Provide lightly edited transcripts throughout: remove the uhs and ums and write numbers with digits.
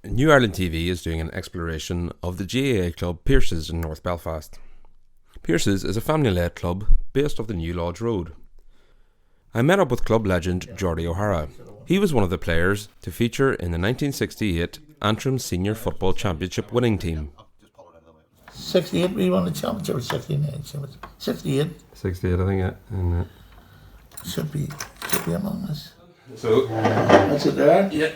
New Ireland TV is doing an exploration of the GAA club Pearses in North Belfast. Pearses is a family-led club based off the New Lodge Road. I met up with club legend Geordie O'Hara. He was one of the players to feature in the 1968 Antrim Senior Football Championship winning team. 68 we won the championship, or 69? 68. 68, I think, yeah. And, should be among us. So, That's it there? yeah.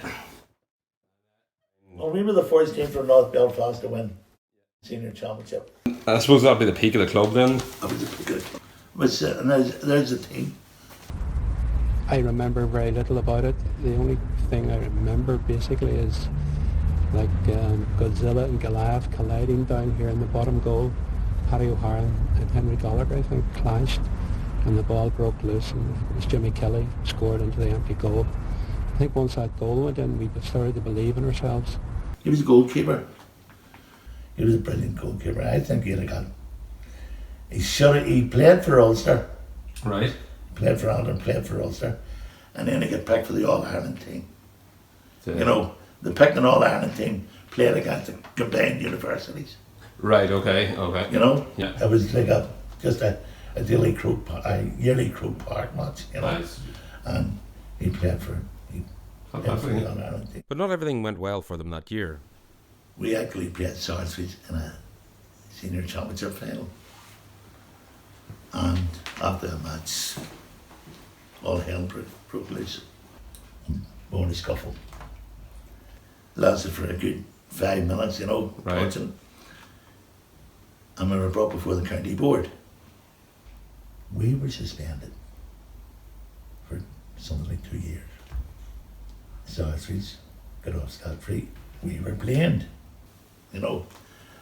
Well, we were the first team from North Belfast to win senior championship. I suppose that'd be the peak of the club then. That was the peak of the club. And there's the team. I remember very little about it. The only thing I remember basically is like Godzilla and Goliath colliding down here in the bottom goal. Paddy O'Hara and Henry Gallagher, I think, clashed and the ball broke loose, and it was Jimmy Kelly scored into the empty goal. I think once that goal went in, we started to believe in ourselves. He was a goalkeeper. He was a brilliant goalkeeper. I think he'd have got. He played for Ulster. Right. Played for Ireland, played for Ulster, and then he got picked for the All-Ireland team. So, you know, the picked an All-Ireland team played against the combined universities. Right, okay. You know? Yeah. It was like just a yearly Croke Park match, you know. Nice. And he played for the All-Ireland team. But not everything went well for them that year. We actually played Sarsfield in a senior championship final. And after the match, all hell broke loose. Bony scuffle. Lasted for a good 5 minutes, you know, right. touching. And we were brought before the county board. We were suspended for something like 2 years. Sarsfields got off scot-free. We were blamed, you know.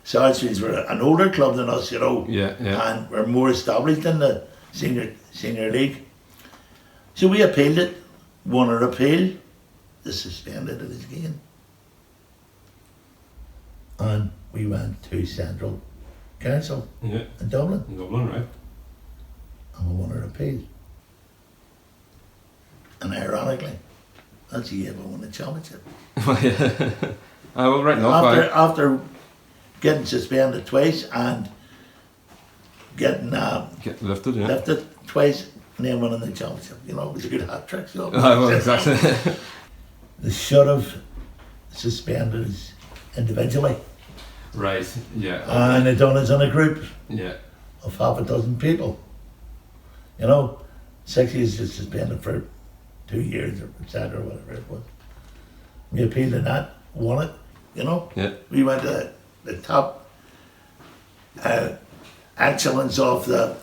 Sarsfields were an older club than us, you know, and were more established in the senior league. So we appealed it, won our appeal, they suspended it again. And we went to Central Council in Dublin. In Dublin, right. And we won our appeal. And ironically, that's the year we won the championship. Well, right now, after getting suspended twice and getting lifted twice and then winning the championship. You know, it was a good hat trick. So well, exactly. They should have suspended us individually. Right, yeah. And they done us in a group of half a dozen people. You know, 6 years just suspended for 2 years or etc. or whatever it was. We appealed in that, won it, you know. Yeah. We went to the top excellence of the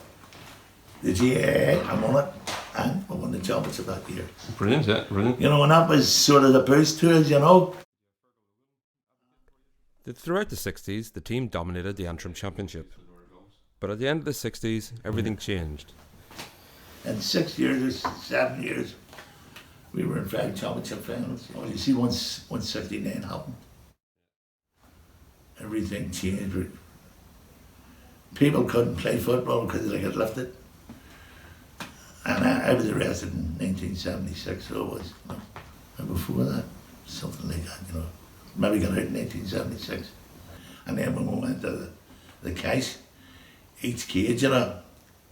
GAA and won it, and we won the championship that year. Brilliant, yeah, brilliant. You know, and that was sort of the boost to us, you know. Throughout the 60s, the team dominated the Antrim Championship. But at the end of the 60s, everything changed. In 6 years or 7 years, we were in 5 championship finals. Well, you see, once 69 happened, everything changed. People couldn't play football because they got lifted. And I was arrested in 1976, so it was, you know, and before that, something like that, you know. Maybe got out in 1976. And then when we went to the Kesh, each cage, you know,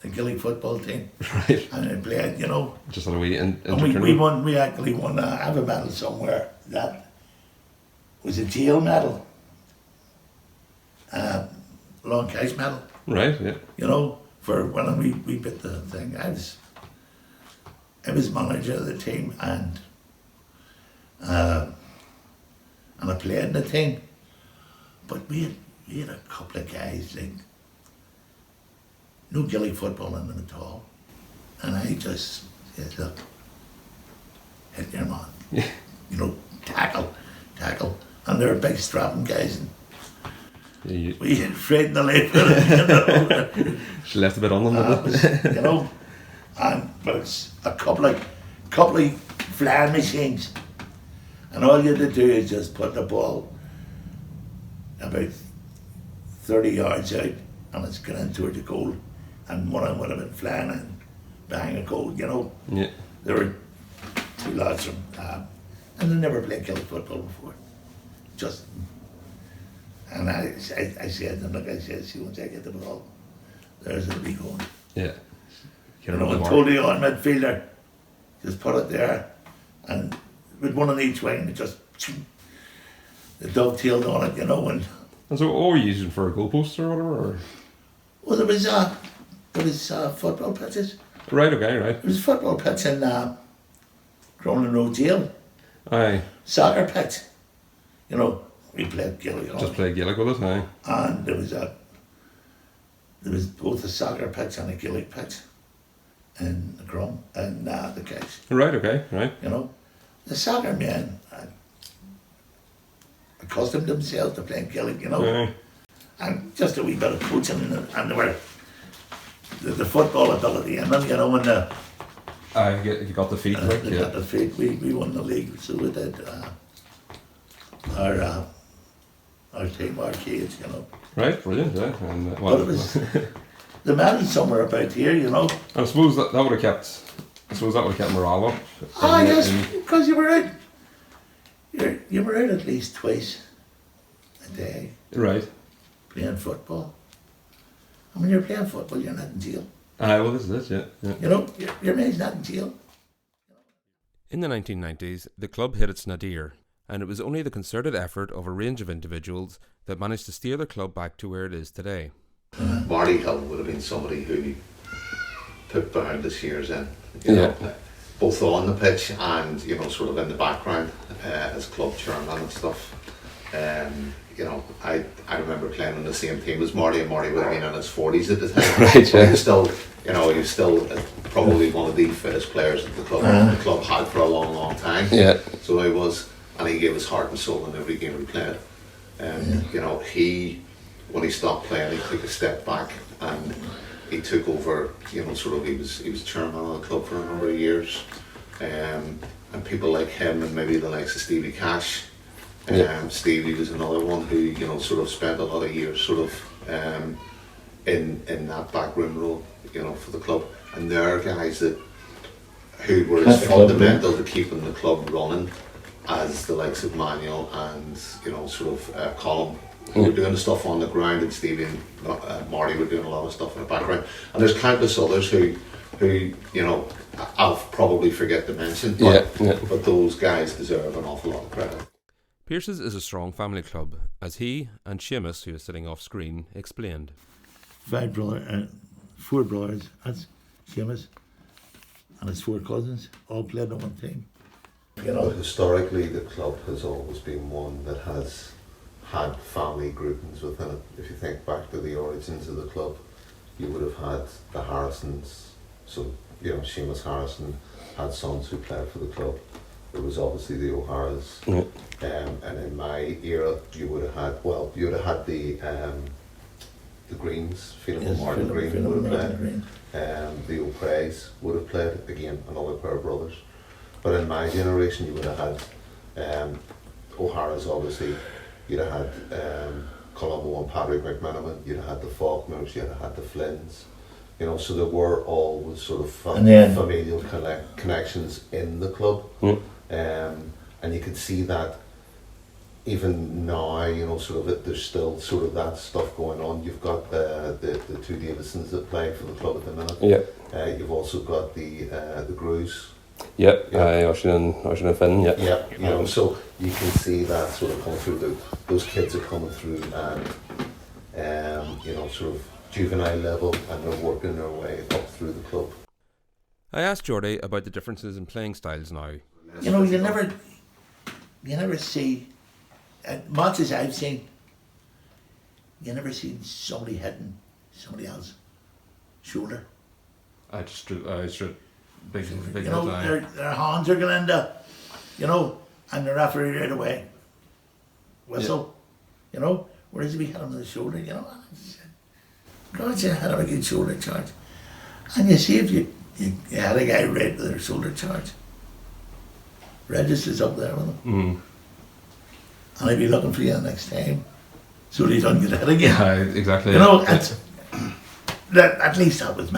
the Gaelic football team. Right. And they played, you know. Just on a wee and we actually won, I have a medal somewhere that was a jail medal. Long Kesh medal. Right, yeah. You know, for when we beat the thing. I was manager of the team and I played in the team. But we had a couple of guys like no Gaelic football in them at all. And I just said, look, hit your man. Yeah. You know, tackle. And they're big strapping guys. And we had afraid the life of it, you know. She left a bit on them, you know. But it's a couple of flying machines. And all you had to do is just put the ball about 30 yards out and it's going in toward the goal. And one of them would have been flying and bang a goal, you know. Yeah. There were 2 lads from and they never played Gaelic football before. just, and I said to him, look, I said, see, once I get the ball, there's it'll be going. Yeah. You know, and told the on midfielder, just put it there, and with one on each wing, it just the dovetailed on it, you know. And so, what were you using for a goalpost or whatever? Or? Well, there was football pitches. Right. Okay. Right. There was a football pitch in Cronin Road Jail. Aye. Soccer pitch. You know, we played Gaelic. Just played Gaelic with us, aye. And there was both a soccer pitch and a Gaelic pitch in the Crum and the Kesh. Right. Okay. Right. You know, the soccer men accustomed themselves to playing Gaelic. You know, Aye. and just a wee bit of coaching, and they were the football ability in them. You know, and the. You got the feet, like, They got the feet. We won the league, so we did. Our team, our kids, you know. Right, brilliant, yeah. And, But it was the medal's somewhere about here, you know. I suppose that would have kept. I suppose that would have kept morale up. Oh yes, because you were out. You were out at least twice a day. Right. Playing football. And when you're playing football, you're not in jail. Aye, well, this is it, yeah. You know, your mate's not in jail. In the 1990s, the club hit its nadir, and it was only the concerted effort of a range of individuals that managed to steer the club back to where it is today. Marty Hill would have been somebody who put behind the shears in, you know, both on the pitch and, you know, sort of in the background as club chairman and stuff. You know, I remember playing on the same team as Marty, and Marty would have been in his 40s at the time. Right, yeah. He was still probably one of the fittest players that the club had for a long, long time. Yeah. So he was, and he gave his heart and soul in every game we played. You know, when he stopped playing, he took a step back and he took over. You know, sort of he was chairman of the club for a number of years, and people like him and maybe the likes of Stevie Cash. Stevie was another one who, you know, sort of spent a lot of years sort of in that backroom role, you know, for the club. And there are guys who were as fundamental to keeping the club running as the likes of Manuel and, you know, sort of Colin, who were doing the stuff on the ground, and Stevie and Marty were doing a lot of stuff in the background. And there's countless others who you know, I'll probably forget to mention, but those guys deserve an awful lot of credit. Pearses is a strong family club, as he and Seamus, who is sitting off screen, explained. 4 brothers, that's Seamus, and his 4 cousins, all played on one team. You know, But historically, the club has always been one that has had family groupings within it. If you think back to the origins of the club, you would have had the Harrisons. So, you know, Seamus Harrison had sons who played for the club. There was obviously the O'Haras, and in my era, you would have had the Greens, Phelan Martin Green would have played, the O'Preys would have played, again, another pair of brothers. But in my generation, you would have had O'Haras, obviously, you'd have had Colombo and Patrick McMenamin, you'd have had the Faulkners, you'd have had the Flynns. You know, so there were always sort of familial connections in the club. And you could see that even now, you know, sort of there's still sort of that stuff going on. You've got the 2 Davidsons that play for the club at the minute. Yeah. You've also got the Grews. Yep. Ocean and Finn. Yep. Yeah. You know, so you can see that sort of coming through. Those kids are coming through, and you know, sort of juvenile level, and they're working their way up through the club. I asked Geordie about the differences in playing styles now. You know, you never see, matches I've seen, you never seen somebody hitting somebody else's shoulder. I should big you know, their hands are going into, you know, and the referee right away whistle, you know, whereas if we hit him on the shoulder, you know, God, you had a good shoulder charge. And you see if you had a guy right with their shoulder charge, Regis up there with him. And I'd be looking for you the next time so he doesn't get hit again. Exactly. You know, at least that was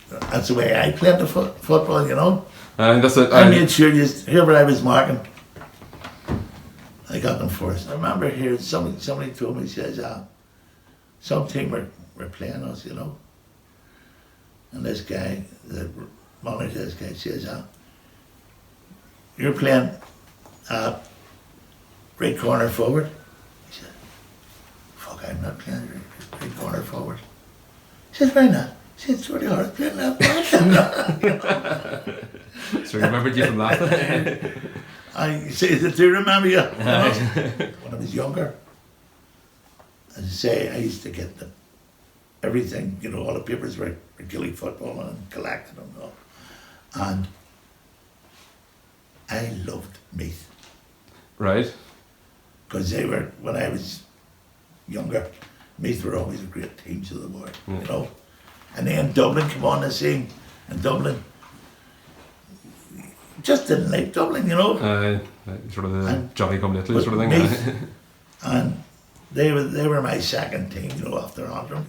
that's the way I played the football, you know. And that's it. I made sure whoever I was marking, back and forth. I remember hearing somebody told me, says, some team were playing us, you know. And this guy, the manager, this guy says, you're playing right corner forward. He said, fuck, I'm not playing right corner forward. He says, why not? He said, Geordie O'Hara playing left back. So remembered you from that? I say, do remember you? When I was younger, as I say, I used to get everything, you know, all the papers were Gaelic football and collected them all. And I loved Meath. Right. Because they were, when I was younger, Meath were always a great team to the world, you know. And then Dublin came on the scene, and Dublin just didn't like Dublin, you know. Sort of the Johnny come lately sort of thing. Meath, and they were my second team, you know, after Antrim.